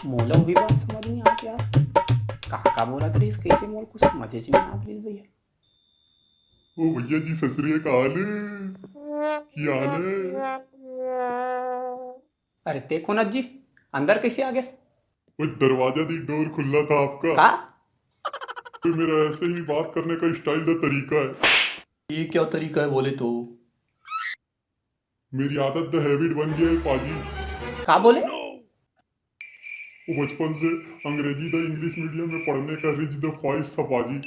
मोला वही बात समझ नहीं आती यार। का बोला तरी कैसे मोल कुछ समझे नहीं आत रही भैया। ओ भैया जी सत श्री अकाल की हाल है। अरे ते कोनत जी अंदर कैसे आ गए? वो दरवाजा दी डोर खुला था आपका। का तो मेरा ऐसे ही बात करने का स्टाइल दा तरीका है। ये क्या तरीका है बोले तो? मेरी आदत द हैबिट बन गया है पाजी। का बोले? वो बचपन से अंग्रेजी द इंग्लिश मीडियम में पढ़ने का रिच द ख्वाहिश था पाजी,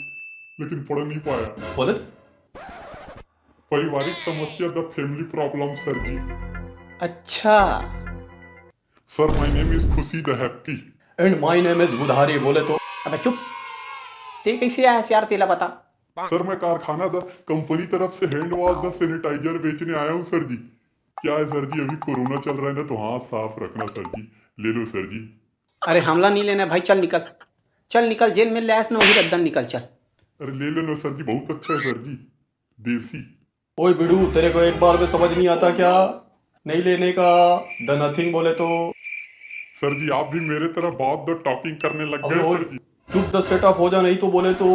लेकिन पढ़ नहीं पाया। बोले तो? पारिवारिक समस्या the family problem sir ji. अच्छा sir my name is Khushi the happy. And my name is Budhari बोले तो? अबे चुप। ते कैसे आया यार तेला बता। सर मैं कारखाना द कंपनी तरफ से हैंड वॉश द सैनिटाइजर बेचने आया हूँ सर जी। क्या है सर जी, अभी कोरोना चल रहा है ना, तो हाथ साफ रखना सर जी। ले लो सर जी। अरे हमला नहीं लेना भाई, चल निकल। चल निकल, जेल में लैस ना वही रद्दन निकल चल। अरे ले लेना सर जी, बहुत अच्छा है सर जी, देसी। ओए बिडू, तेरे को एक बार में समझ नहीं आता क्या? नहीं लेने का द नथिंग बोले तो? सर जी आप भी मेरे तरह बहुत द टॉकिंग करने लग अबे गए ओए, सर जी। चुप द सेटअप हो जा नहीं तो बोले तो?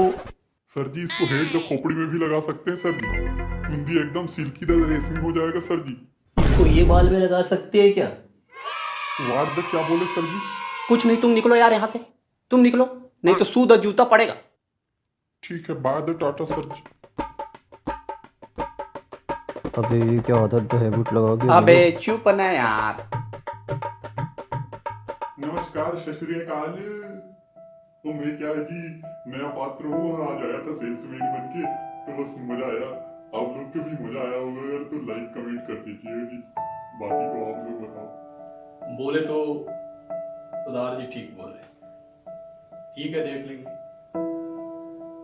सर जी इसको हेड द खोपड़ी में भी लगा सकते हैं सर जी, चुंदी एकदम सिल्की द रेशमी हो जाएगा सर जी। इसको ये बाल में लगा सकते हैं क्या? वाट द क्या बोले सर जी? कुछ नहीं, तुम निकलो यार यहाँ से। तुम निकलो, नहीं तो सूद और जूता पड़ेगा। ठीक है, बाय द टाटा सर जी। अबे ये क्या आदत है हैबिट लगा के अबे चुप ना यार। नमस्कार सत श्री अकाल। तो मैं क्या है जी, नया पात्र हूँ और आज आया था सेल्समैन बन के, तो बस मजा आया। आप लोग को भी मजा आया होगा अगर तो लाइक कमेंट कर दीजिएगा जी। बाकी तो आप लोग बताओ। बोले तो सरदार जी ठीक बोल रहे हैं। ठीक है, देख लेंगे।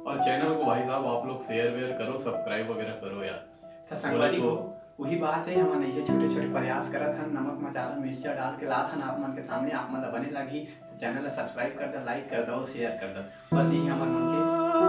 और चैनल को भाई साहब आप लोग शेयर वेयर करो, सब्सक्राइब वगैरह करो यार। तो संगवारी बोले को तो वही बात है, हम नहीं छोटे छोटे प्रयास करा था, नमक मसाला मिर्चा डाल के ला था ना आप मन के सामने, आप मन बने लगी। चैनल सब्सक्राइब कर दो, लाइक कर दो, शेयर कर दो, बस यही हमारे मन के